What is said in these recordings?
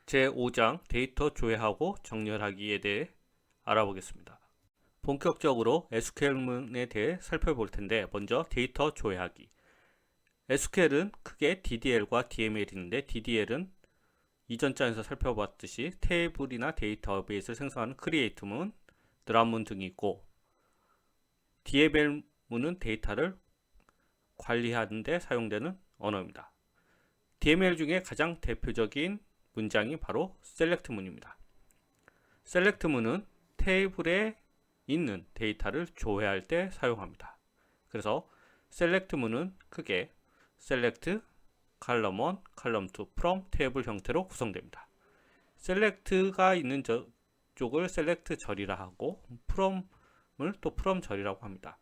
제5장 데이터 조회하고 정렬하기에 대해 알아보겠습니다. 본격적으로 SQL문에 대해 살펴볼 텐데 먼저 데이터 조회하기. SQL은 크게 DDL과 DML이 있는데 DDL은 이전 장에서 살펴봤듯이 테이블이나 데이터베이스를 생성하는 크리에이트문, 드랍문 등이 있고 DML문은 데이터를 관리하는 데 사용되는 언어입니다. DML 중에 가장 대표적인 문장이 바로 셀렉트문입니다. 셀렉트문은 테이블에 있는 데이터를 조회할 때 사용합니다. 그래서 셀렉트문은 크게 select, column 1, column 2, from 테이블 형태로 구성됩니다. select가 있는 쪽을 select 절이라 하고 from을 또 from 절이라고 합니다.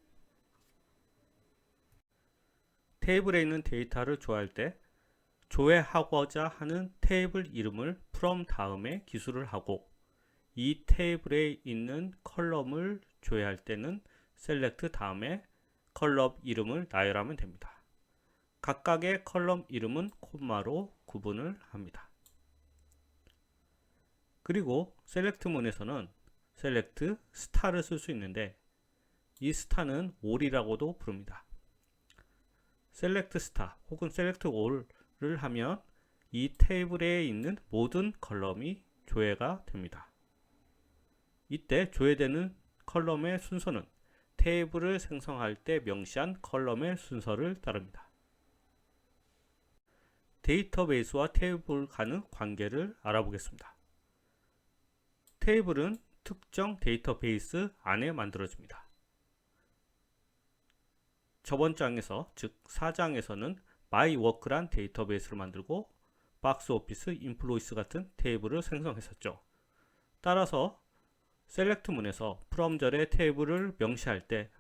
테이블에 있는 데이터를 조회할 때 조회하고자 하는 테이블 이름을 from 다음에 기술을 하고 이 테이블에 있는 컬럼을 조회할 때는 select 다음에 컬럼 이름을 나열하면 됩니다. 각각의 컬럼 이름은 콤마로 구분을 합니다. 그리고 select문에서는 select star를 쓸 수 있는데 이 star는 all이라고도 부릅니다. select star 혹은 select all을 하면 이 테이블에 있는 모든 컬럼이 조회가 됩니다. 이때 조회되는 컬럼의 순서는 테이블을 생성할 때 명시한 컬럼의 순서를 따릅니다. 데이터베이스와 테이블 간의 관계를 알아보겠습니다. 테이블은 특정 데이터베이스 안에 만들어집니다. 저번 장에서, 즉 4장에서는 mywork란 데이터베이스를 만들고 박스오피스, 인플로이스 같은 테이블을 생성했었죠. 따라서 select문에서 from절의 테이블을 명시할 때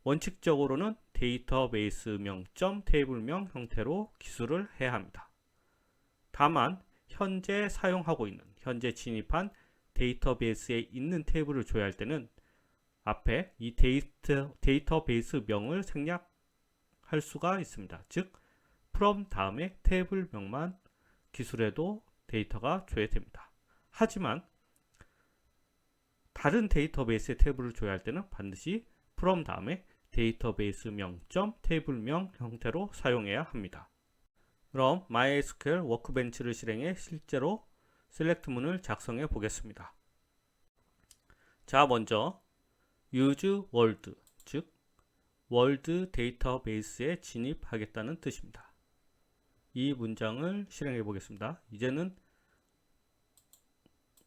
원칙적으로는 데이터베이스명 테이블명 형태로 기술을 해야 합니다. 다만 현재 사용하고 있는, 현재 진입한 데이터베이스에 있는 테이블을 조회할 때는 앞에 이 데이터베이스명을 생략할 수가 있습니다. 즉 from 다음에 테이블명만 기술해도 데이터가 조회됩니다. 하지만 다른 데이터베이스의 테이블을 조회할 때는 반드시 from 다음에 데이터베이스명 테이블명 형태로 사용해야 합니다. 그럼 MySQL 워크벤치를 실행해 실제로 select문을 작성해 보겠습니다. 자, 먼저 use world, 즉 월드 데이터베이스에 진입하겠다는 뜻입니다. 이 문장을 실행해 보겠습니다. 이제는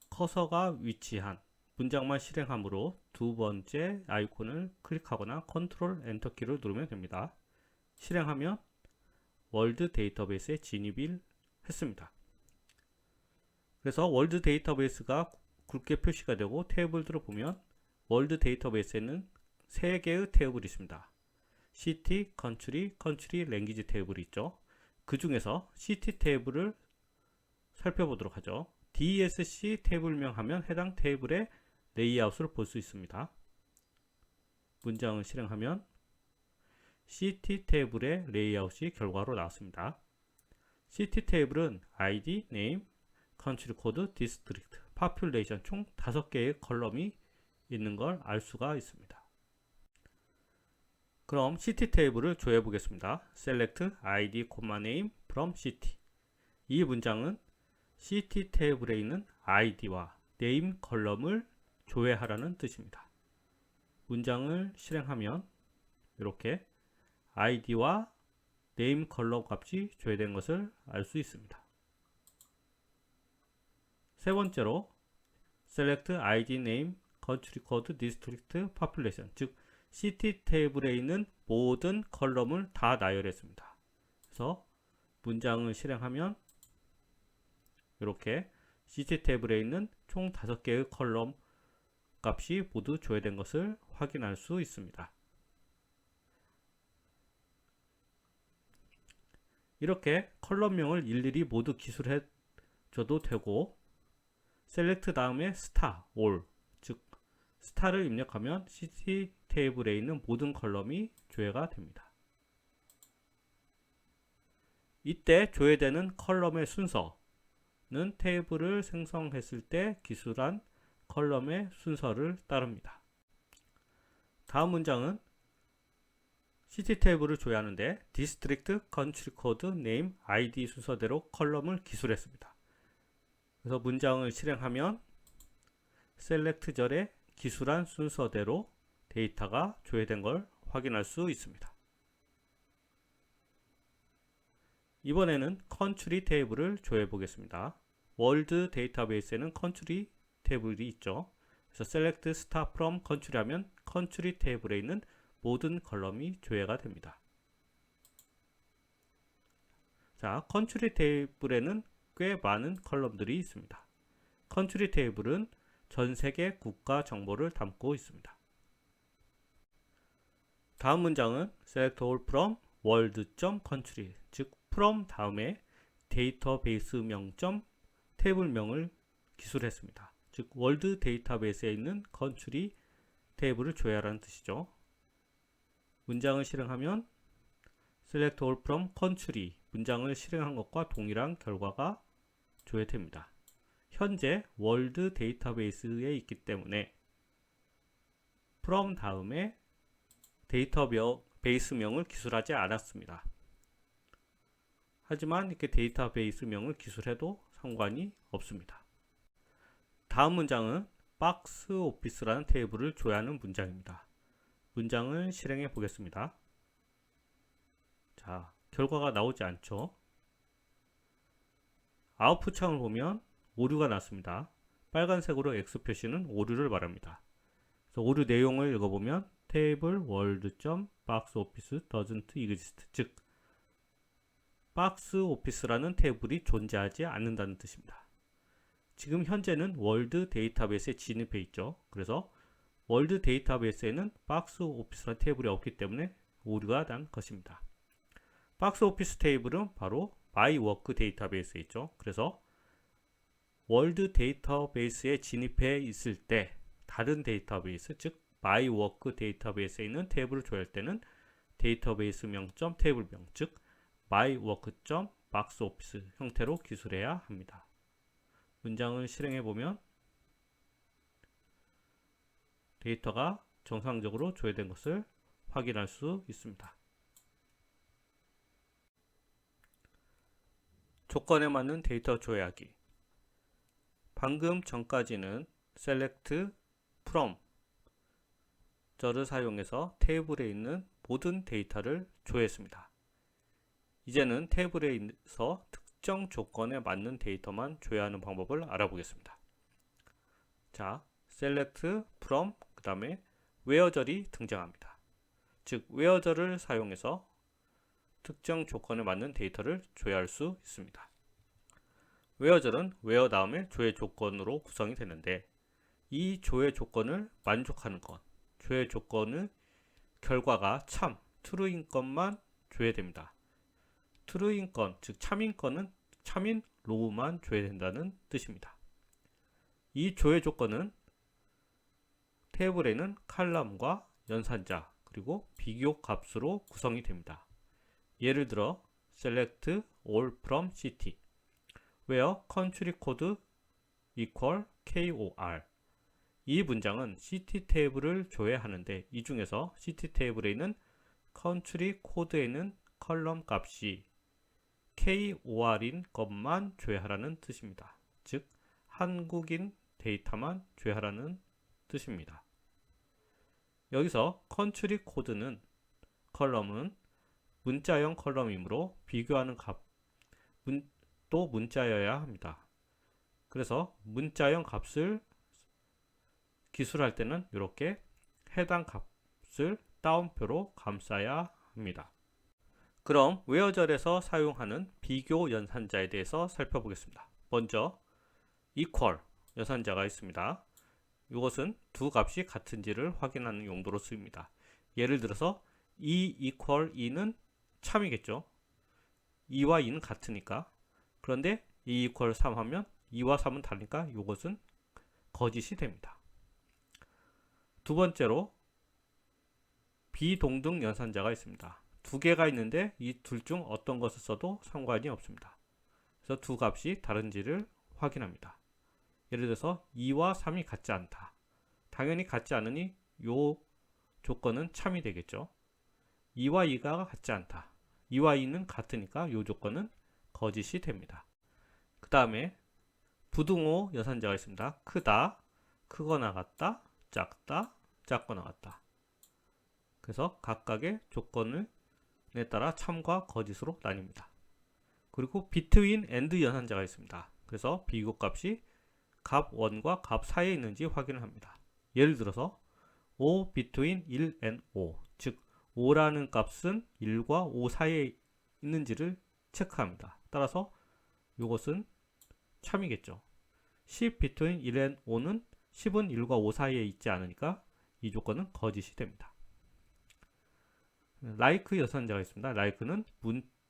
커서가 위치한 문장만 실행하므로 두 번째 아이콘을 클릭하거나 컨트롤 엔터 키를 누르면 됩니다. 실행하면 월드 데이터베이스에 진입을 했습니다. 그래서 월드 데이터베이스가 굵게 표시가 되고 테이블들을 보면 월드 데이터베이스에는 3개의 테이블이 있습니다. city, country, language 테이블이 있죠. 그 중에서 city 테이블을 살펴보도록 하죠. DSC 테이블명 하면 해당 테이블의 레이아웃을 볼 수 있습니다. 문장을 실행하면 city 테이블의 레이아웃이 결과로 나왔습니다. city 테이블은 ID, name, country code, district, population 총 5개의 컬럼이 있는 걸 알 수가 있습니다. 그럼 city 테이블을 조회해 보겠습니다. select ID, name from city. 이 문장은 city 테이블에 있는 ID와 name 컬럼을 조회하라는 뜻입니다. 문장을 실행하면 이렇게 ID와 name 컬럼 값이 조회된 것을 알 수 있습니다. 세 번째로 select ID, name, country code, district, population, 즉 city 테이블에 있는 모든 컬럼을 다 나열했습니다. 그래서 문장을 실행하면 이렇게 city 테이블에 있는 총 5개의 컬럼 값이 모두 조회된 것을 확인할 수 있습니다. 이렇게 컬럼명을 일일이 모두 기술해 줘도 되고 select 다음에 star, all, 즉 star를 입력하면 city 테이블에 있는 모든 컬럼이 조회가 됩니다. 이때 조회되는 컬럼의 순서, 테이블을 생성했을 때 기술한 컬럼의 순서를 따릅니다. 다음 문장은 시티 테이블을 조회하는데 디스트릭트, 컨트리 코드, 네임, 아이디 순서대로 컬럼을 기술했습니다. 그래서 문장을 실행하면 셀렉트절에 기술한 순서대로 데이터가 조회된 걸 확인할 수 있습니다. 이번에는 컨트리 테이블을 조회해 보겠습니다. 월드 데이터베이스에는 컨트리 테이블이 있죠. 그래서 select start from country 하면 컨트리 테이블에 있는 모든 컬럼이 조회가 됩니다. 자, 컨트리 테이블에는 꽤 많은 컬럼들이 있습니다. 컨트리 테이블은 전 세계 국가 정보를 담고 있습니다. 다음 문장은 select all from world.country, 즉 from 다음에 데이터베이스명 테이블명을 기술했습니다. 즉 월드 데이터베이스에 있는 컨트리 테이블을 조회하라는 뜻이죠. 문장을 실행하면 select all from country 문장을 실행한 것과 동일한 결과가 조회됩니다. 현재 월드 데이터베이스에 있기 때문에 from 다음에 데이터베이스명을 기술하지 않았습니다. 하지만 이렇게 데이터베이스명을 기술해도 상관이 없습니다. 다음 문장은 박스 오피스라는 테이블을 조회하는 문장입니다. 문장을 실행해 보겠습니다. 자, 결과가 나오지 않죠? 아웃풋 창을 보면 오류가 났습니다. 빨간색으로 X 표시는 오류를 말합니다. 그래서 오류 내용을 읽어보면 테이블 world.box office doesn't exist, 즉 박스 오피스라는 테이블이 존재하지 않는다는 뜻입니다. 지금 현재는 월드 데이터베이스에 진입해 있죠. 그래서 월드 데이터베이스에는 박스 오피스라는 테이블이 없기 때문에 오류가 난 것입니다. 박스 오피스 테이블은 바로 my work 데이터베이스에 있죠. 그래서 월드 데이터베이스에 진입해 있을 때 다른 데이터베이스, 즉 my work 데이터베이스에 있는 테이블을 조회할 때는 데이터베이스명 테이블명, 즉 my work.box office 형태로 기술해야 합니다. 문장을 실행해 보면 데이터가 정상적으로 조회된 것을 확인할 수 있습니다. 조건에 맞는 데이터 조회하기. 방금 전까지는 select from 절을 사용해서 테이블에 있는 모든 데이터를 조회했습니다. 이제는 테이블에서 특정 조건에 맞는 데이터만 조회하는 방법을 알아보겠습니다. 자, select from 그 다음에 where절이 등장합니다. 즉 where절을 사용해서 특정 조건에 맞는 데이터를 조회할 수 있습니다. where절은 where 다음에 조회 조건으로 구성이 되는데 이 조회 조건을 만족하는 것, 조회 조건의 결과가 참, true인 것만 조회됩니다. true인 건, 즉 참인 건은 참인 row만 조회된다는 뜻입니다. 이 조회 조건은 테이블에는 칼럼과 연산자 그리고 비교 값으로 구성이 됩니다. 예를 들어 select all from city where country code equal KOR. 이 문장은 city 테이블을 조회하는데 이 중에서 city 테이블에 있는 country code에 있는 컬럼 값이 KOR인 것만 조회하라는 뜻입니다. 즉 한국인 데이터만 조회하라는 뜻입니다. 여기서 country code는 컬럼은 문자형 컬럼이므로 비교하는 값도 문자여야 합니다. 그래서 문자형 값을 기술할 때는 이렇게 해당 값을 따옴표로 감싸야 합니다. 그럼 where절에서 사용하는 비교 연산자에 대해서 살펴보겠습니다. 먼저 equal 연산자가 있습니다. 이것은 두 값이 같은지를 확인하는 용도로 쓰입니다. 예를 들어서 2 equal 2는 참이겠죠. 2와 2는 같으니까. 그런데 2 equal 3 하면 2와 3은 다르니까 이것은 거짓이 됩니다. 두 번째로 비동등 연산자가 있습니다. 두 개가 있는데 이 둘 중 어떤 것을 써도 상관이 없습니다. 그래서 두 값이 다른지를 확인합니다. 예를 들어서 2와 3이 같지 않다. 당연히 같지 않으니 요 조건은 참이 되겠죠. 2와 2가 같지 않다. 2와 2는 같으니까 요 조건은 거짓이 됩니다. 그 다음에 부등호 연산자가 있습니다. 크다, 크거나 같다, 작다, 작거나 같다. 그래서 각각의 조건에 따라 참과 거짓으로 나뉩니다. 그리고 between and 연산자가 있습니다. 그래서 비교값이 값 1과 값 4에 있는지 확인을 합니다. 예를 들어서 O between 1 and 5, 즉 5라는 값은 1과 5 사이에 있는지를 체크합니다. 따라서 이것은 참이겠죠. 10 between 1 and 5는 10은 1과 5 사이에 있지 않으니까 이 조건은 거짓이 됩니다. like 연산자가 있습니다. like는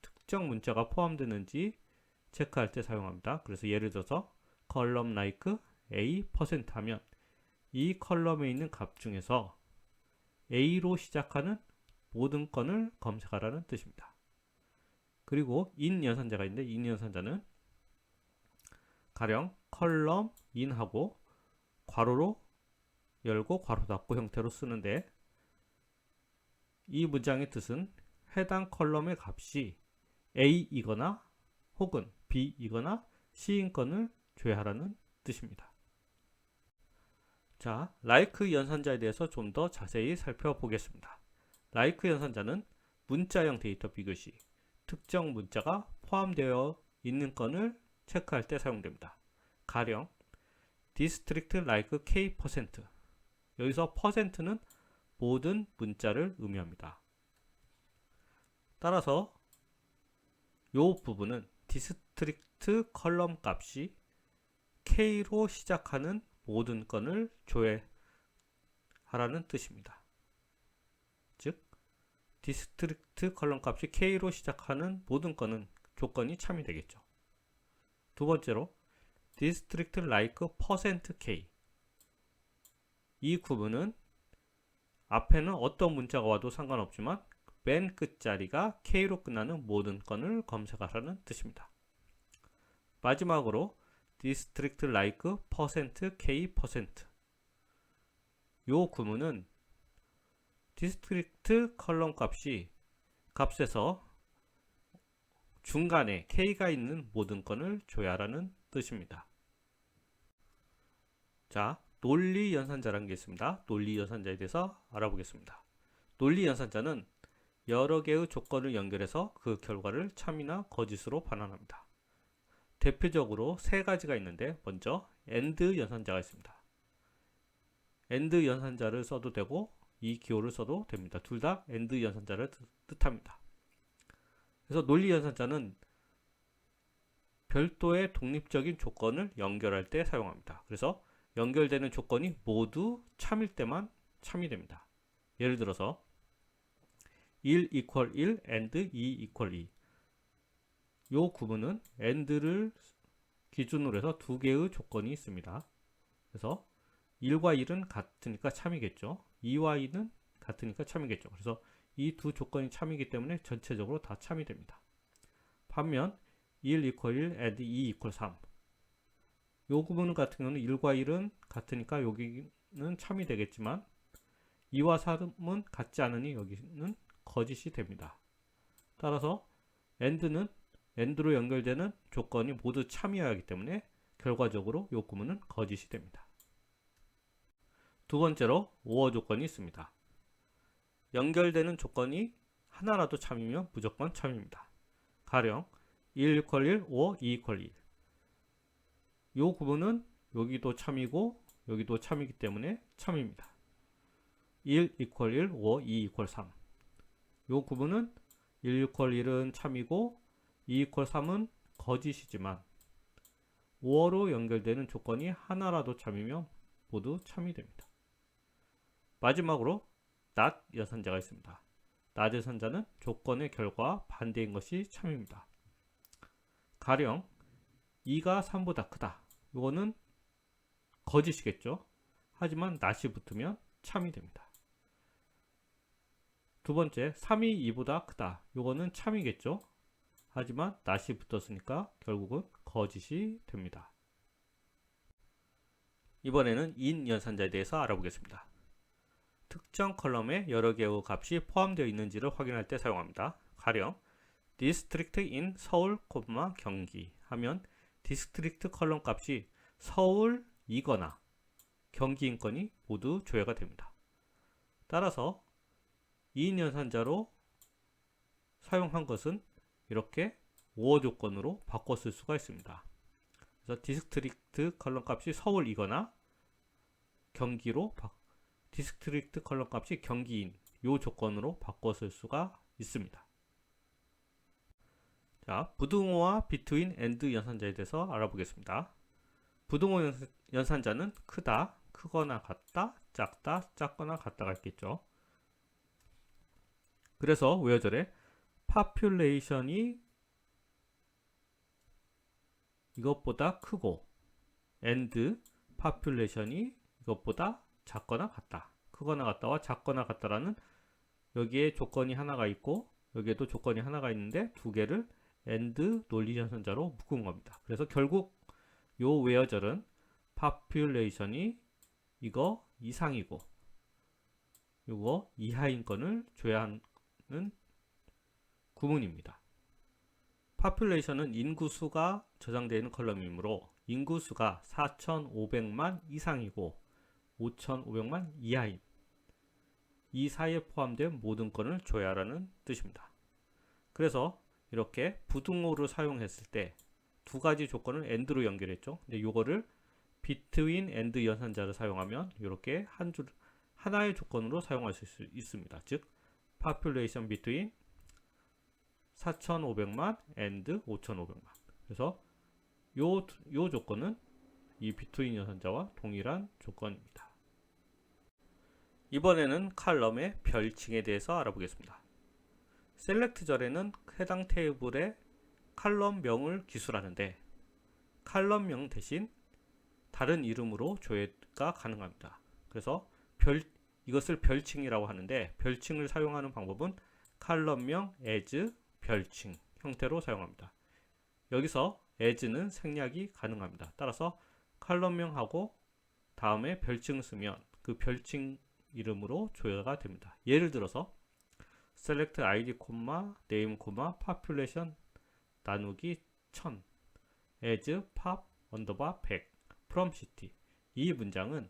특정 문자가 포함되는지 체크할 때 사용합니다. 그래서 예를 들어서 column like A% 하면 이 컬럼에 있는 값 중에서 A로 시작하는 모든 건을 검색하라는 뜻입니다. 그리고 in 연산자가 있는데 in 연산자는 가령 컬럼 in하고 괄호로 열고 괄호 닫고 형태로 쓰는데 이 문장의 뜻은 해당 컬럼의 값이 A이거나 혹은 B이거나 C인 건을 조회하라는 뜻입니다. 자, like 연산자에 대해서 좀 더 자세히 살펴보겠습니다. like 연산자는 문자형 데이터 비교 시 특정 문자가 포함되어 있는 건을 체크할 때 사용됩니다. 가령 district like K%, 여기서 %는 모든 문자를 의미합니다. 따라서 이 부분은 district 컬럼 값이 K로 시작하는 모든 건을 조회하라는 뜻입니다. 즉 district 컬럼 값이 K로 시작하는 모든 건은 조건이 참이 되겠죠. 두 번째로 district like %K, 이 구문은 앞에는 어떤 문자가 와도 상관없지만 맨 끝자리가 K로 끝나는 모든 건을 검색하라는 뜻입니다. 마지막으로 district like %K%, 요 구문은 district 컬럼 값에서 중간에 K가 있는 모든 건을 조회하라는 뜻입니다. 자, 논리 연산자라는 게 있습니다. 논리 연산자에 대해서 알아보겠습니다. 논리 연산자는 여러 개의 조건을 연결해서 그 결과를 참이나 거짓으로 반환합니다. 대표적으로 세 가지가 있는데 먼저 AND 연산자가 있습니다. AND 연산자를 써도 되고 이 기호를 써도 됩니다. 둘 다 AND 연산자를 뜻합니다. 그래서 논리 연산자는 별도의 독립적인 조건을 연결할 때 사용합니다. 그래서 연결되는 조건이 모두 참일 때만 참이 됩니다. 예를 들어서 1 equal 1 and 2 equal 2, 이 구문은 AND를 기준으로 해서 두 개의 조건이 있습니다. 그래서 1과 1은 같으니까 참이겠죠. 2와 2는 같으니까 참이겠죠. 그래서 이 두 조건이 참이기 때문에 전체적으로 다 참이 됩니다. 반면 1 equal 1 and 2 equal 3, 요 구문 같은 경우는 1과 1은 같으니까 여기는 참이 되겠지만 2와 3은 같지 않으니 여기는 거짓이 됩니다. 따라서 AND로 연결되는 조건이 모두 참이어야 하기 때문에 결과적으로 요 구문은 거짓이 됩니다. 두 번째로 OR 조건이 있습니다. 연결되는 조건이 하나라도 참이면 무조건 참입니다. 가령 1 equal 1 or 2 equal 1, 요 구문은 여기도 참이고 여기도 참이기 때문에 참입니다. 1 equal 1 or 2 equal 3, 요 구문은 1 equal 1은 참이고 2 equal 3은 거짓이지만 5어로 연결되는 조건이 하나라도 참이면 모두 참이 됩니다. 마지막으로 not 연산자가 있습니다. not 연산자는 조건의 결과와 반대인 것이 참입니다. 가령 2가 3보다 크다, 이거는 거짓이겠죠. 하지만 not이 붙으면 참이 됩니다. 두 번째, 3이 2보다 크다, 이거는 참이겠죠. 하지만 not이 붙었으니까 결국은 거짓이 됩니다. 이번에는 in 연산자에 대해서 알아보겠습니다. 특정 컬럼에 여러 개의 값이 포함되어 있는지를 확인할 때 사용합니다. 가령 district in 서울, 경기 하면 district 컬럼 값이 서울이거나 경기 인건이 모두 조회가 됩니다. 따라서 in 연산자로 사용한 것은 이렇게 오어 조건으로 바꿔 쓸 수가 있습니다. 그래서 디스트릭트 컬럼 값이 서울이거나 경기로 디스트릭트 컬럼 값이 경기인 요 조건으로 바꿔 쓸 수가 있습니다. 자, 부등호와 between and 연산자에 대해서 알아보겠습니다. 부등호 연산자는 크다, 크거나 같다, 작다, 작거나 같다가 있겠죠. 그래서 외어절에 population이 이것보다 크고 and population이 이것보다 작거나 같다. 크거나 같다와 작거나 같다라는 여기에 조건이 하나가 있고 여기에도 조건이 하나가 있는데 두 개를 and 논리연산자로 묶은 겁니다. 그래서 결국 요 외어절은 population이 이거 이상이고 요거 이하인 건을 줘야 하는 구문입니다. population은 인구수가 저장되어 있는 컬럼이므로 인구수가 4,500만 이상이고 5,500만 이하인 이 사이에 포함된 모든 건을 줘야 하라는 뜻입니다. 그래서 이렇게 부등호를 사용했을 때 두 가지 조건을 and로 연결했죠. 근데 이거를 between and 연산자를 사용하면 이렇게 하나의 조건으로 사용할 수 있습니다. 즉 population between 4,500만 and 5,500만. 그래서 요 조건은 이 between 연산자와 동일한 조건입니다. 이번에는 칼럼의 별칭에 대해서 알아보겠습니다. 셀렉트절에는 해당 테이블의 칼럼명을 기술하는데 칼럼명 대신 다른 이름으로 조회가 가능합니다. 그래서 이것을 별칭이라고 하는데 별칭을 사용하는 방법은 칼럼명 as 별칭 형태로 사용합니다. 여기서 as는 생략이 가능합니다. 따라서 칼럼명하고 다음에 별칭을 쓰면 그 별칭 이름으로 조회가 됩니다. 예를 들어서 select id, name, population 나누기 1000 as pop underbar 100 from city. 이 문장은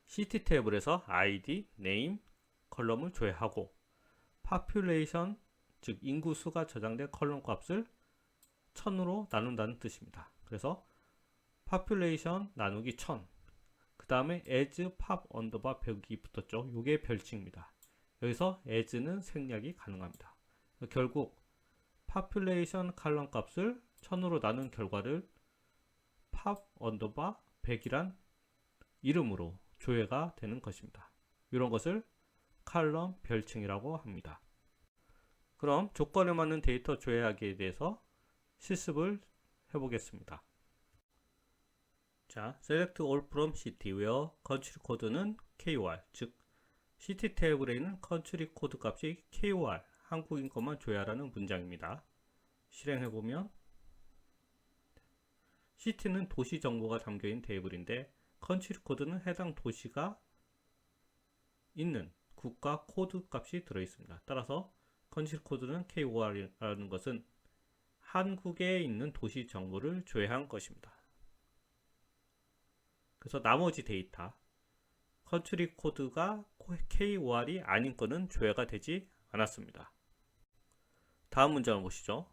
city 테이블에서 id, name 컬럼을 조회하고 population 즉 인구수가 저장된 컬럼 값을 1000으로 나눈다는 뜻입니다. 그래서 population 나누기 1000 그 다음에 as pop underbar 100이 붙었죠. 이게 별칭입니다. 여기서 as는 생략이 가능합니다. 결국 population 칼럼 값을 1000으로 나눈 결과를 pop underbar 100이란 이름으로 조회가 되는 것입니다. 이런 것을 칼럼 별칭이라고 합니다. 그럼 조건에 맞는 데이터 조회하기에 대해서 실습을 해보겠습니다. 자, select all from city where country code는 KOR, 즉 city 테이블에 있는 country 코드 값이 KOR, 한국인 것만 조회하라는 문장입니다. 실행해보면 city는 도시 정보가 담겨있는 테이블인데 country 코드는 해당 도시가 있는 국가 코드 값이 들어있습니다. 따라서 country 코드는 KOR이라는 것은 한국에 있는 도시 정보를 조회한 것입니다. 그래서 나머지 데이터 컨트리 코드가 KOR이 아닌 것은 조회가 되지 않았습니다. 다음 문장을 보시죠.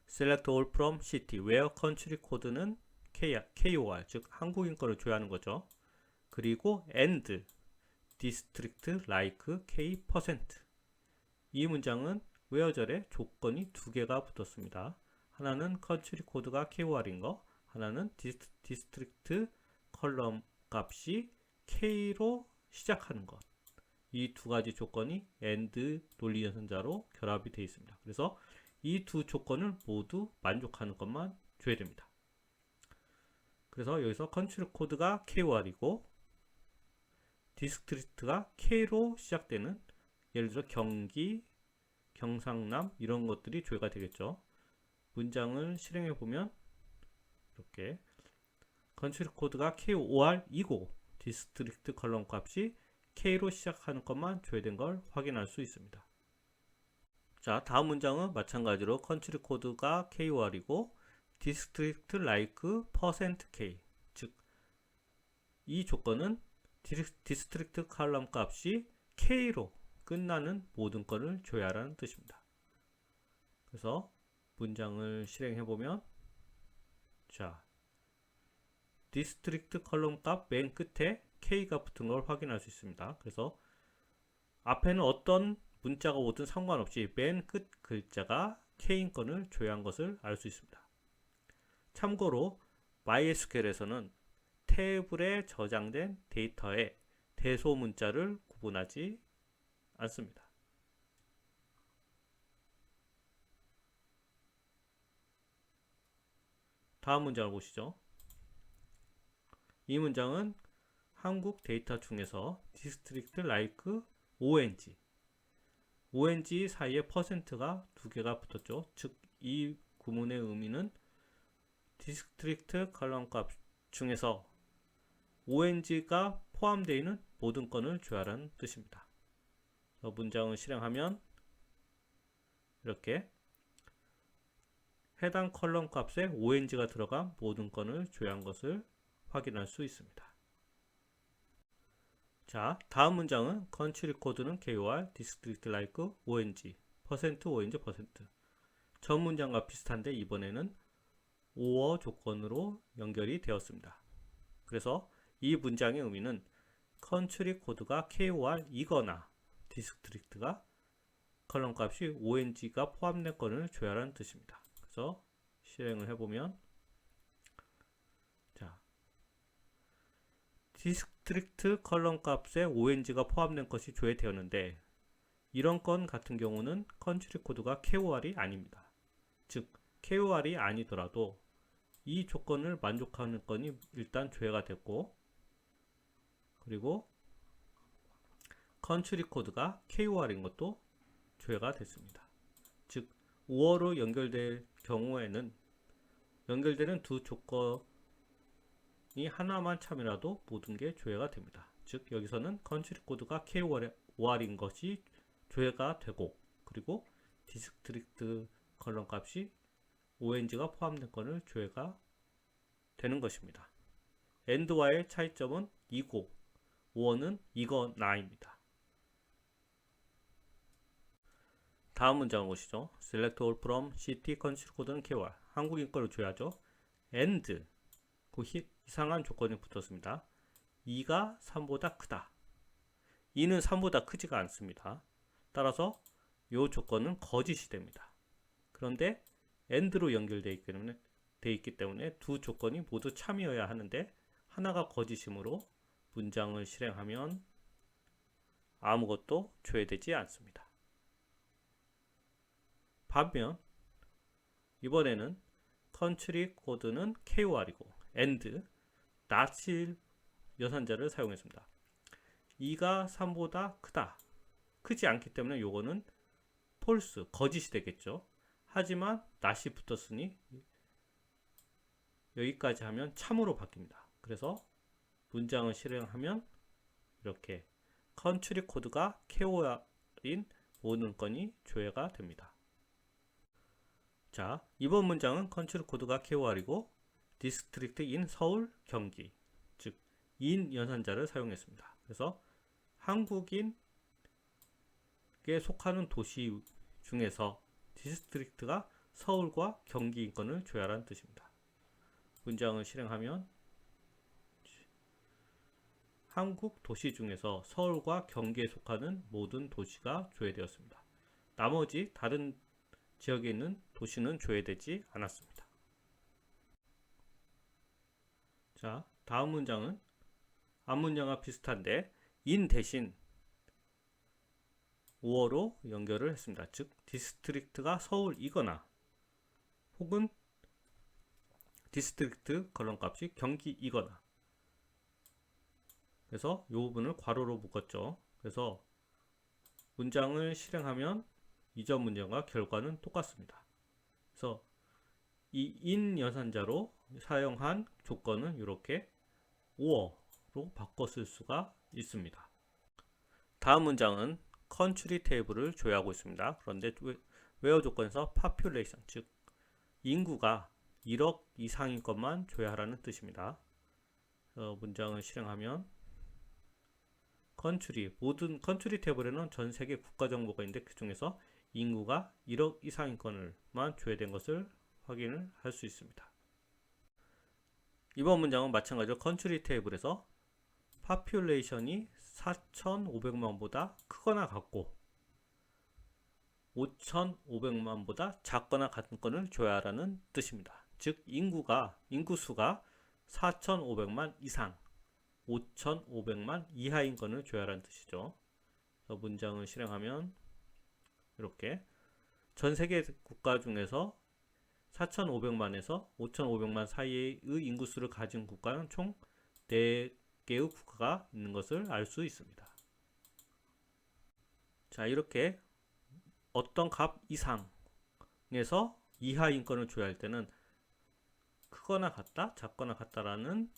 Select all from city where country code는 KOR 즉 한국인 거를 조회하는 거죠. 그리고 and district like K%. 이 문장은 외어절에 조건이 두 개가 붙었습니다. 하나는 컨트리 코드가 KOR인 거, 하나는 디스트릭트 컬럼 값이 K로 시작하는 것. 이 두 가지 조건이 and 논리연산자로 결합이 되어 있습니다. 그래서 이 두 조건을 모두 만족하는 것만 조회됩니다. 그래서 여기서 컨트리 코드가 KOR이고 디스트릭트가 K로 시작되는 예를 들어 경기, 경상남 이런 것들이 조회가 되겠죠. 문장을 실행해 보면 이렇게 컨트리 코드가 KOR이고 디스트릭트 컬럼 값이 K로 시작하는 것만 조회된 걸 확인할 수 있습니다. 자, 다음 문장은 마찬가지로 컨트리 코드가 KOR이고 디스트릭트 like %K, 즉 이 조건은 디스트릭트 컬럼 값이 K로 끝나는 모든 건을 조회하라는 뜻입니다. 그래서 문장을 실행해 보면, 자, 디스트릭트 컬럼 값 맨 끝에 K가 붙은 걸 확인할 수 있습니다. 그래서 앞에는 어떤 문자가 오든 상관없이 맨 끝 글자가 K인 건을 조회한 것을 알 수 있습니다. 참고로 MySQL에서는 테이블에 저장된 데이터의 대소문자를 구분하지 않습니다. 다음 문장을 보시죠. 이 문장은 한국 데이터 중에서 디스트릭트 like ONG 사이에 %가 두 개가 붙었죠. 즉 이 구문의 의미는 디스트릭트 컬럼 값 중에서 ONG가 포함되어 있는 모든 건을 조회하라는 뜻입니다. 문장을 실행하면 이렇게 해당 컬럼 값에 ONG가 들어간 모든 건을 조회한 것을 확인할 수 있습니다. 자, 다음 문장은 컨트리 코드는 KOR, 디스트릭트 like ONG, %ONG, %. 전 문장과 비슷한데 이번에는 OR 조건으로 연결이 되었습니다. 그래서 이 문장의 의미는 컨트리 코드가 KOR이거나 디스트릭트가 컬럼 값이 ONG가 포함된 건을 조회하라는 뜻입니다. 그래서 실행을 해보면, 자, 디스트릭트 컬럼 값에 ONG가 포함된 것이 조회되었는데 이런 건 같은 경우는 컨트리 코드가 KOR이 아닙니다. 즉 KOR이 아니더라도 이 조건을 만족하는 건이 일단 조회가 됐고, 그리고 컨트리 코드가 KOR인 것도 조회가 됐습니다. 즉 OR로 연결될 경우에는 연결되는 두 조건이 하나만 참이라도 모든 게 조회가 됩니다. 즉 여기서는 컨트리 코드가 KOR인 것이 조회가 되고, 그리고 디스트릭트 컬럼 값이 ONG가 포함된 건을 조회가 되는 것입니다. AND와의 차이점은 이고, OR는 이거나입니다. 다음 문장을 보시죠. Select all from CT 컨트리 코드는 KOR. 한국인 거를 조회하죠. AND, 그 이상한 조건이 붙었습니다. 2가 3보다 크다. 2는 3보다 크지가 않습니다. 따라서 이 조건은 거짓이 됩니다. 그런데 AND로 연결되어 있기 때문에 두 조건이 모두 참이어야 하는데 하나가 거짓이므로 문장을 실행하면 아무것도 조회되지 않습니다. 반면 이번에는 컨트리 코드는 KOR이고 AND, not일 여산자를 사용했습니다. 2가 3보다 크다. 크지 않기 때문에 요거는 false, 거짓이 되겠죠. 하지만 not이 붙었으니 여기까지 하면 참으로 바뀝니다. 그래서 문장을 실행하면 이렇게 컨트리 코드가 KOR인 모든 건이 조회가 됩니다. 자, 이번 문장은 컨트리 코드가 KOR이고 디스트릭트 인 서울, 경기, 즉 인 연산자를 사용했습니다. 그래서 한국인에 속하는 도시 중에서 디스트릭트가 서울과 경기인 건을 조회하라는 뜻입니다. 문장을 실행하면 한국 도시 중에서 서울과 경기에 속하는 모든 도시가 조회되었습니다. 나머지 다른 지역에 있는 도시는 조회되지 않았습니다. 자, 다음 문장은 앞 문장과 비슷한데 in 대신 or로 연결을 했습니다. 즉 디스트릭트가 서울이거나 혹은 디스트릭트 컬럼 값이 경기이거나, 그래서 이 부분을 괄호로 묶었죠. 그래서 문장을 실행하면 이전 문장과 결과는 똑같습니다. 그래서 이 인 연산자로 사용한 조건은 이렇게 5어로 바꿔 쓸 수가 있습니다. 다음 문장은 컨트리 테이블을 조회하고 있습니다. 그런데 웨어 조건에서 population, 즉 인구가 1억 이상인 것만 조회하라는 뜻입니다. 문장을 실행하면 모든 컨트리 테이블에는 전 세계 국가 정보가 있는데 그 중에서 인구가 1억 이상인 것만 조회된 것을 확인을 할 수 있습니다. 이번 문장은 마찬가지로 컨트리 테이블에서 population이 4,500만보다 크거나 같고 5,500만보다 작거나 같은 건을 조회하라는 뜻입니다. 즉 인구수가 4,500만 이상 5,500만 이하인 것을 조회하라는 뜻이죠. 그래서 문장을 실행하면 이렇게 전 세계 국가 중에서 4,500만에서 5,500만 사이의 인구수를 가진 국가는 총 4개의 국가가 있는 것을 알 수 있습니다. 자, 이렇게 어떤 값 이상에서 이하인 건을 조회할 때는 크거나 같다, 작거나 같다라는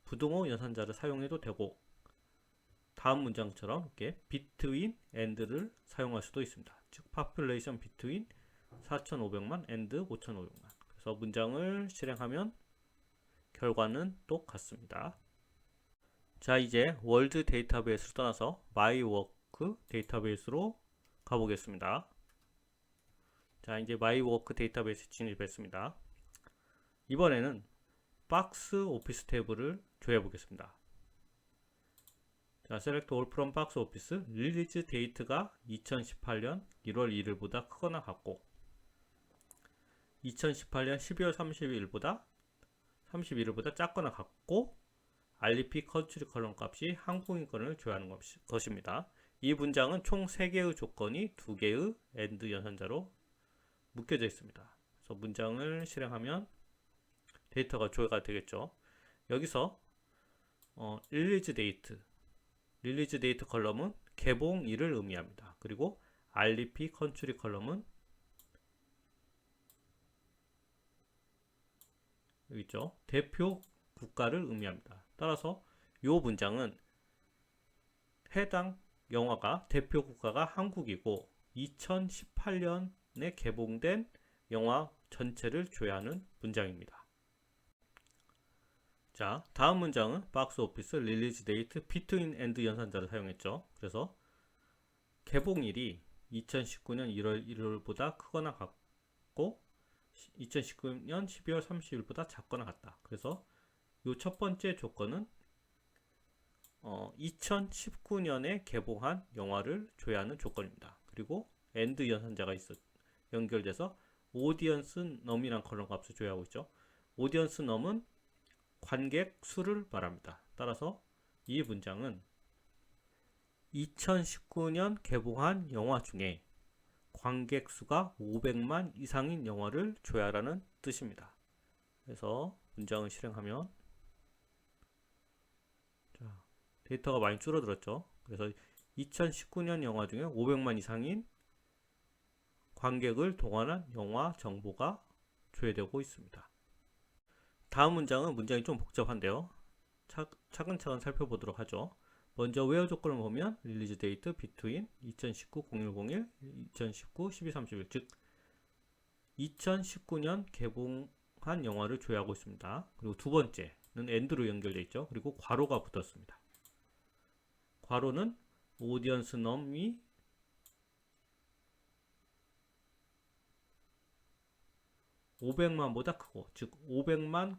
부등호 연산자를 사용해도 되고 다음 문장처럼 이렇게 between and를 사용할 수도 있습니다. 즉 population between 4,500만 and 5,500만. 그래서 문장을 실행하면 결과는 똑같습니다. 자, 이제 월드 데이터베이스를 떠나서 마이워크 데이터베이스로 가보겠습니다. 자, 이제 마이워크 데이터베이스 진입했습니다. 이번에는 박스 오피스 탭을 조회해 보겠습니다. 자, select all from box office. 릴리즈 데이트가 2018년 1월 1일보다 크거나 같고 2018년 12월 31일보다 작거나 같고 RP 컨트리 컬럼 값이 한국인권을 조회하는 것입니다. 이 문장은 총 3개의 조건이 2개의 AND 연산자로 묶여져 있습니다. 그래서 문장을 실행하면 데이터가 조회가 되겠죠. 여기서 릴리즈 데이트 컬럼은 개봉일을 의미합니다. 그리고 RP 컨트리 컬럼은 여기 있죠. 대표 국가를 의미합니다. 따라서 이 문장은 해당 영화가 대표 국가가 한국이고 2018년에 개봉된 영화 전체를 조회하는 문장입니다. 자, 다음 문장은 박스 오피스 릴리즈 데이트 비트윈 앤드 연산자를 사용했죠. 그래서 개봉일이 2019년 1월 1일보다 크거나 같고 2019년 12월 30일보다 작거나 같다. 그래서 이 첫 번째 조건은 2019년에 개봉한 영화를 조회하는 조건입니다. 그리고 and 연산자가 연결돼서 오디언스 넘이란 컬럼 값을 조회하고 있죠. 오디언스 넘은 관객 수를 말합니다. 따라서 이 문장은 2019년 개봉한 영화 중에 관객 수가 500만 이상인 영화를 조회하라는 뜻입니다. 그래서 문장을 실행하면 자, 데이터가 많이 줄어들었죠. 그래서 2019년 영화 중에 500만 이상인 관객을 동원한 영화 정보가 조회되고 있습니다. 다음 문장은 문장이 좀 복잡한데요. 차근차근 살펴보도록 하죠. 먼저 웨어 조건을 보면 릴리즈 데이트 비트윈 2019 0101 2019 12 31, 즉 2019년 개봉한 영화를 조회하고 있습니다. 그리고 두 번째는 and로 연결되어 있죠. 그리고 괄호가 붙었습니다. 괄호는 오디언스 넘이 500만보다 크고, 즉 500만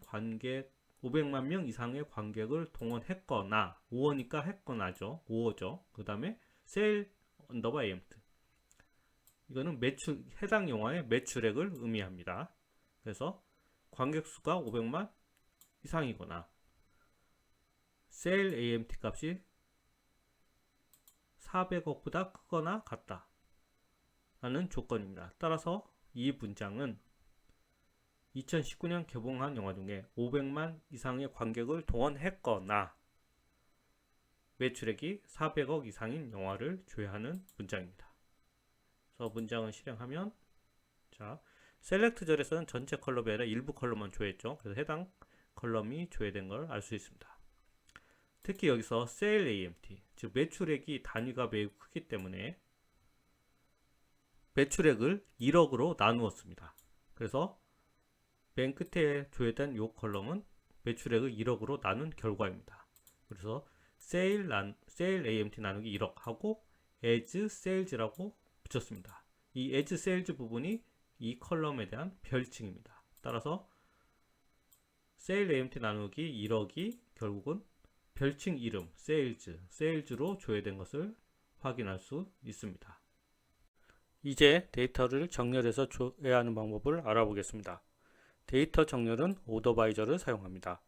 명 이상의 관객을 동원했거나, 5어니까 했거나죠. 5어죠. 그 다음에 세일 언더바 AMT. 이거는 해당 영화의 매출액을 의미합니다. 그래서 관객 수가 500만 이상이거나 세일 AMT 값이 400억보다 크거나 같다 라는 조건입니다. 따라서 이 문장은 2019년 개봉한 영화 중에 500만 이상의 관객을 동원했거나 매출액이 400억 이상인 영화를 조회하는 문장입니다. 그래서 문장을 실행하면 자, 셀렉트절에서는 전체 컬럼이 아니라 일부 컬럼만 조회했죠. 그래서 해당 컬럼이 조회된 걸 알 수 있습니다. 특히 여기서 세일 AMT, 즉 매출액이 단위가 매우 크기 때문에 매출액을 1억으로 나누었습니다. 그래서 맨 끝에 조회된 이 컬럼은 매출액을 1억으로 나눈 결과입니다. 그래서 세일 AMT 나누기 1억 하고 as sales라고 붙였습니다. 이 as sales 부분이 이 컬럼에 대한 별칭입니다. 따라서 세일 AMT 나누기 1억이 결국은 별칭 이름 sales로 조회된 것을 확인할 수 있습니다. 이제 데이터를 정렬해서 조회하는 방법을 알아보겠습니다. 데이터 정렬은 오더바이저를 사용합니다.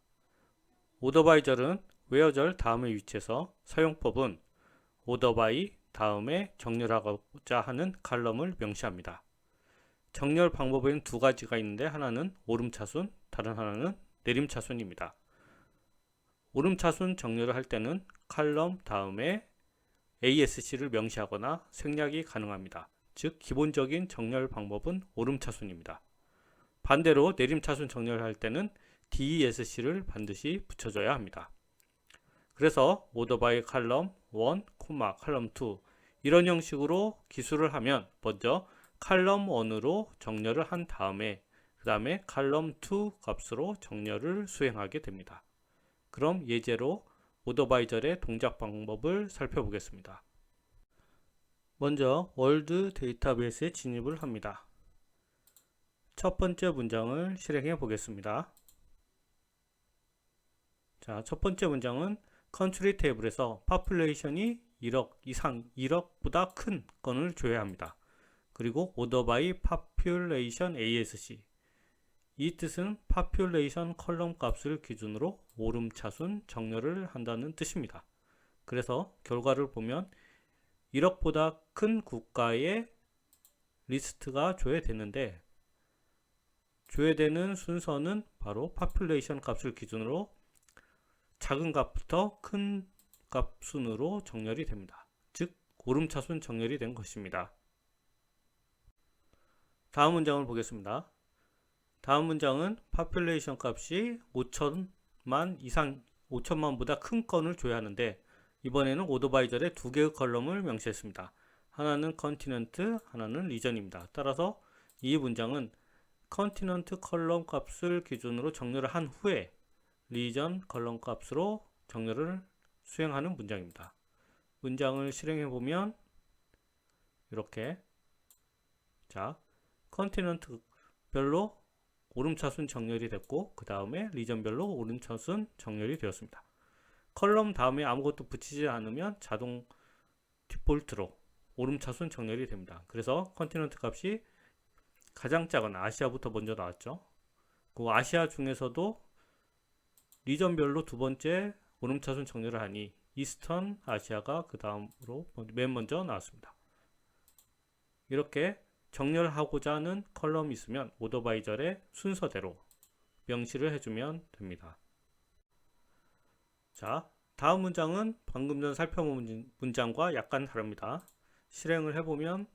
오더바이저는 웨어절 다음에 위치해서 사용법은 오더바이 다음에 정렬하고자 하는 칼럼을 명시합니다. 정렬 방법에는 두 가지가 있는데 하나는 오름차순, 다른 하나는 내림차순입니다. 오름차순 정렬을 할 때는 칼럼 다음에 ASC를 명시하거나 생략이 가능합니다. 즉 기본적인 정렬 방법은 오름차순입니다. 반대로 내림차순 정렬할 때는 DESC를 반드시 붙여줘야 합니다. 그래서 오더바이 칼럼 1, 칼럼 2 이런 형식으로 기술을 하면 먼저 칼럼 1으로 정렬을 한 다음에 그 다음에 칼럼 2 값으로 정렬을 수행하게 됩니다. 그럼 예제로 오더바이절의 동작 방법을 살펴보겠습니다. 먼저 월드 데이터베이스에 진입을 합니다. 첫 번째 문장을 실행해 보겠습니다. 자, 첫 번째 문장은 컨트리 테이블에서 population이 1억 이상 1억보다 큰 건을 조회합니다. 그리고 order by population ASC 이 뜻은 population 컬럼 값을 기준으로 오름차순 정렬을 한다는 뜻입니다. 그래서 결과를 보면 1억보다 큰 국가의 리스트가 조회되는데 조회되는 순서는 바로 population 값을 기준으로 작은 값부터 큰 값 순으로 정렬이 됩니다. 즉 오름차순 정렬이 된 것입니다. 다음 문장을 보겠습니다. 다음 문장은 population 값이 5천만 이상 5천만보다 큰 건을 조회하는데 이번에는 오더바이절에 두 개의 컬럼을 명시했습니다. 하나는 컨티넌트, 하나는 리전입니다. 따라서 이 문장은 컨티넌트 컬럼 값을 기준으로 정렬을 한 후에 리전 컬럼 값으로 정렬을 수행하는 문장입니다. 문장을 실행해 보면 이렇게 자 컨티넌트 별로 오름차순 정렬이 됐고 그 다음에 리전별로 오름차순 정렬이 되었습니다. 컬럼 다음에 아무것도 붙이지 않으면 자동 디폴트로 오름차순 정렬이 됩니다. 그래서 컨티넌트 값이 가장 작은 아시아부터 먼저 나왔죠. 그 아시아 중에서도 리전별로 두 번째 오름차순 정렬을 하니 이스턴 아시아가 그 다음으로 맨 먼저 나왔습니다. 이렇게 정렬하고자 하는 컬럼이 있으면 오더바이절의 순서대로 명시를 해주면 됩니다. 자, 다음 문장은 방금 전 살펴본 문장과 약간 다릅니다. 실행을 해보면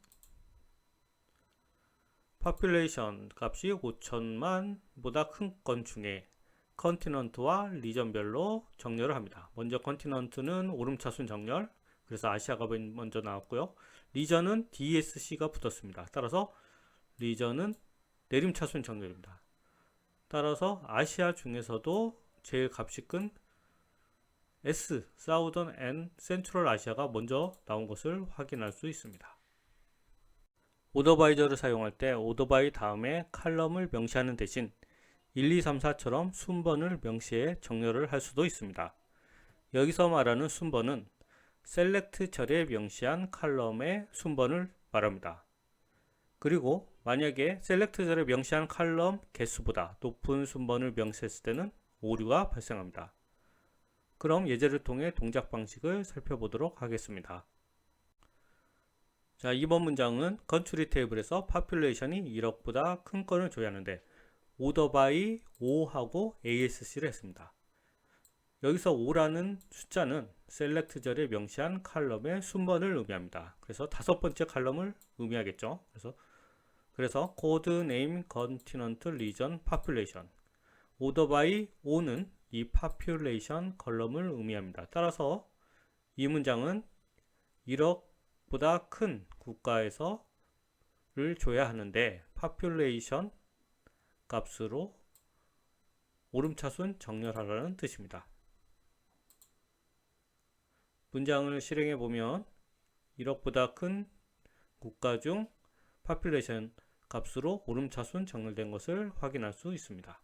population 값이 5천만보다 큰 건 중에 컨티넌트와 리전별로 정렬을 합니다. 먼저 컨티넌트는 오름차순 정렬, 그래서 아시아가 먼저 나왔고요. 리전은 DSC가 붙었습니다. 따라서 리전은 내림차순 정렬입니다. 따라서 아시아 중에서도 제일 값이 큰 S, 사우던 앤 센트럴 아시아가 먼저 나온 것을 확인할 수 있습니다. 오더바이저를 사용할 때 오더바이 다음에 칼럼을 명시하는 대신 1, 2, 3, 4처럼 순번을 명시해 정렬을 할 수도 있습니다. 여기서 말하는 순번은 셀렉트 절에 명시한 칼럼의 순번을 말합니다. 그리고 만약에 셀렉트 절에 명시한 칼럼 개수보다 높은 순번을 명시했을 때는 오류가 발생합니다. 그럼 예제를 통해 동작 방식을 살펴보도록 하겠습니다. 자, 이번 문장은 컨트리 테이블에서 population이 1억보다 큰 건을 조회하는데 order by 5하고 ASC를 했습니다. 여기서 5라는 숫자는 셀렉트 절에 명시한 칼럼의 순번을 의미합니다. 그래서 다섯 번째 칼럼을 의미하겠죠. 그래서 그래서 코드 네임 컨티넌트 리전 파퓰레이션 오더 바이 O는 이 파퓰레이션 컬럼을 의미합니다. 따라서 이 문장은 1억보다 큰 국가에서를 줘야 하는데 파퓰레이션 값으로 오름차순 정렬하라는 뜻입니다. 문장을 실행해 보면 1억보다 큰 국가 중 파퓰레이션 값으로 오름차순 정렬된 것을 확인할 수 있습니다.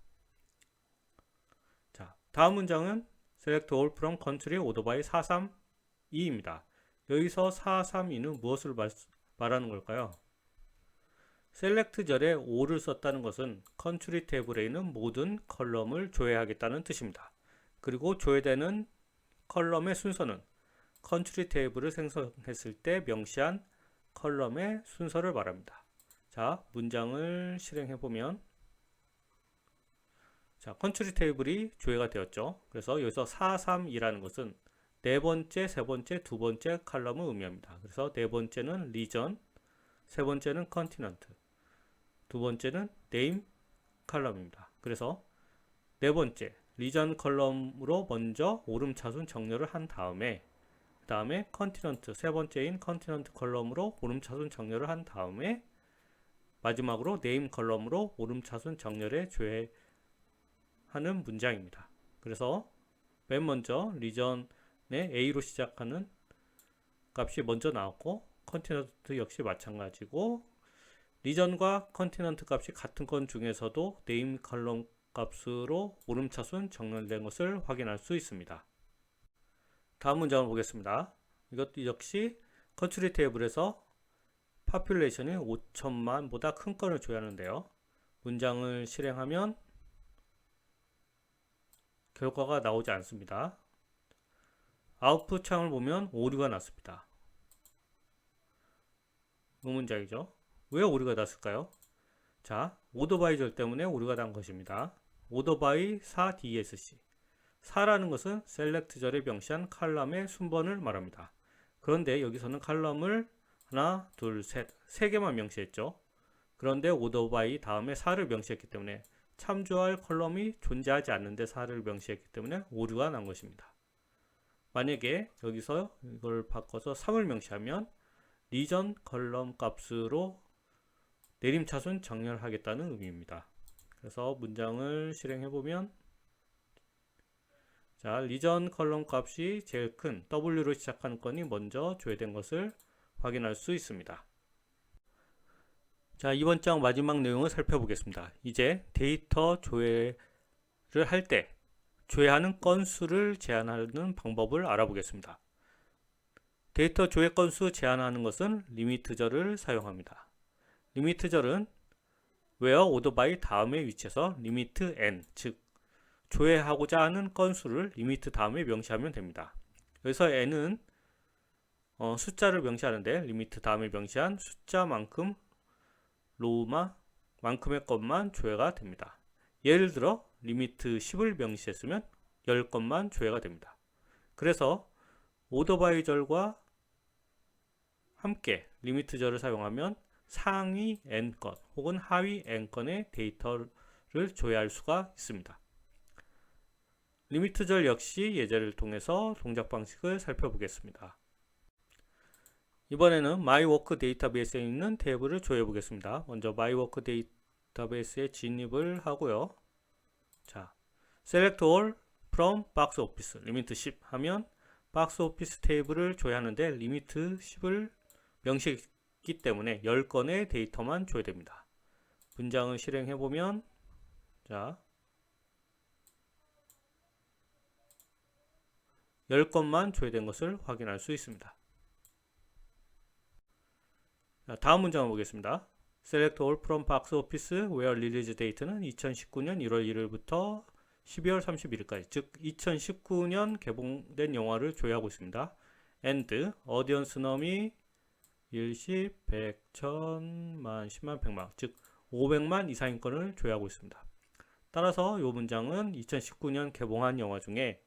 자, 다음 문장은 select all from country order by 432입니다. 여기서 432는 무엇을 말하는 걸까요? select 절에 all을 썼다는 것은 country 탭에 있는 모든 컬럼을 조회하겠다는 뜻입니다. 그리고 조회되는 컬럼의 순서는 country 탭을 생성했을 때 명시한 컬럼의 순서를 말합니다. 자, 문장을 실행해 보면 자, 컨트리 테이블이 조회가 되었죠. 그래서 여기서 432라는 것은 네 번째, 세 번째, 두 번째 칼럼을 의미합니다. 그래서 네 번째는 리전, 세 번째는 컨티넌트, 두 번째는 네임 칼럼입니다. 그래서 네 번째 리전 컬럼으로 먼저 오름차순 정렬을 한 다음에 그 다음에 컨티넌트, 세 번째인 컨티넌트 컬럼으로 오름차순 정렬을 한 다음에 마지막으로 네임 컬럼으로 오름차순 정렬에 조회하는 문장입니다. 그래서 맨 먼저 리전의 A로 시작하는 값이 먼저 나왔고 컨티넌트 역시 마찬가지고 리전과 컨티넌트 값이 같은 건 중에서도 네임 컬럼 값으로 오름차순 정렬된 것을 확인할 수 있습니다. 다음 문장을 보겠습니다. 이것도 역시 컨트리 테이블에서 파퓰레이션이 5천만보다 큰 건을 조회하는데요. 문장을 실행하면 결과가 나오지 않습니다. 아웃풋 창을 보면 오류가 났습니다. 이 문장이죠. 왜 오류가 났을까요? 자, 오더바이 절 때문에 오류가 난 것입니다. 오더바이 4DSC 4라는 것은 셀렉트 절에 명시한 칼럼의 순번을 말합니다. 그런데 여기서는 칼럼을 하나, 둘, 셋, 세 개만 명시했죠. 그런데 오더바이 다음에 4를 명시했기 때문에 참조할 컬럼이 존재하지 않는데 4를 명시했기 때문에 오류가 난 것입니다. 만약에 여기서 이걸 바꿔서 3을 명시하면 리전 컬럼 값으로 내림차순 정렬하겠다는 의미입니다. 그래서 문장을 실행해보면 자, 리전 컬럼 값이 제일 큰 W로 시작하는 건이 먼저 조회된 것을 확인할 수 있습니다. 자, 이번 장 마지막 내용을 살펴보겠습니다. 이제 데이터 조회를 할 때 조회하는 건수를 제한하는 방법을 알아보겠습니다. 데이터 조회 건수 제한하는 것은 리미트절을 사용합니다. 리미트절은 where order by 다음에 위치해서 리미트 n, 즉 조회하고자 하는 건수를 리미트 다음에 명시하면 됩니다. 여기서 n은 숫자를 명시하는데 리미트 다음에 명시한 숫자만큼 로우마 만큼의 것만 조회가 됩니다. 예를 들어 리미트 10을 명시했으면 10건만 조회가 됩니다. 그래서 오더 바이 절과 함께 리미트 절을 사용하면 상위 n건 혹은 하위 n건의 데이터를 조회할 수가 있습니다. 리미트 절 역시 예제를 통해서 동작 방식을 살펴보겠습니다. 이번에는 myWork 데이터베이스에 있는 테이블을 조회해 보겠습니다. 먼저 myWork 데이터베이스에 진입을 하고요. 자, select all from box office 리미트 10 하면 박스 오피스 테이블을 조회하는데 리미트 10을 명시했기 때문에 10건의 데이터만 조회됩니다. 문장을 실행해 보면 자 10건만 조회된 것을 확인할 수 있습니다. 자, 다음 문장을 보겠습니다. Select all from box office where release date는 2019년 1월 1일부터 12월 31일까지 즉 2019년 개봉된 영화를 조회하고 있습니다. and audience num이 1, 10, 100, 1000만, 10만, 100만 즉 500만 이상인 건을 조회하고 있습니다. 따라서 이 문장은 2019년 개봉한 영화 중에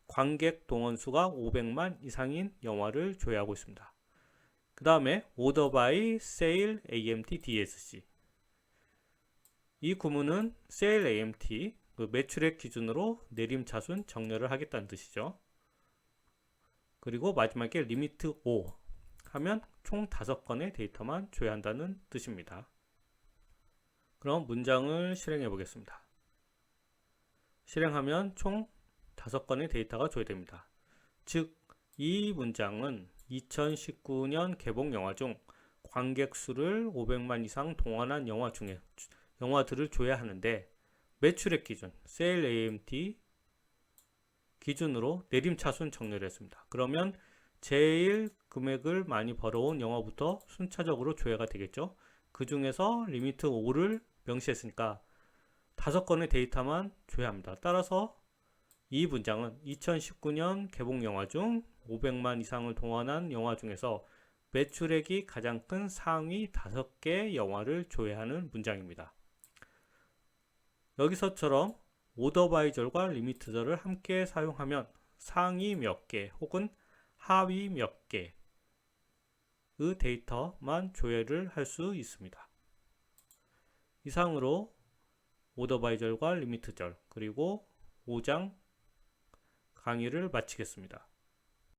관객 동원수가 500만 이상인 영화를 조회하고 있습니다. 그 다음에 order by sale AMT DSC 이 구문은 Sale AMT, 그 매출액 기준으로 내림차순 정렬을 하겠다는 뜻이죠. 그리고 마지막에 리미트 5 하면 총 5건의 데이터만 조회한다는 뜻입니다. 그럼 문장을 실행해 보겠습니다. 실행하면 총 5건의 데이터가 조회됩니다. 즉, 이 문장은 2019년 개봉 영화 중 관객 수를 500만 이상 동원한 영화 중에 영화들을 조회하는데 매출액 기준, Sale AMT 기준으로 내림차순 정렬을 했습니다. 그러면 제일 금액을 많이 벌어온 영화부터 순차적으로 조회가 되겠죠. 그 중에서 리미트 5를 명시했으니까 5건의 데이터만 조회합니다. 따라서 이 문장은 2019년 개봉 영화 중 500만 이상을 동원한 영화 중에서 매출액이 가장 큰 상위 5개 영화를 조회하는 문장입니다. 여기서처럼 오더바이절과 리미트절을 함께 사용하면 상위 몇 개 혹은 하위 몇 개의 데이터만 조회를 할 수 있습니다. 이상으로 오더바이절과 리미트절 그리고 5장 강의를 마치겠습니다.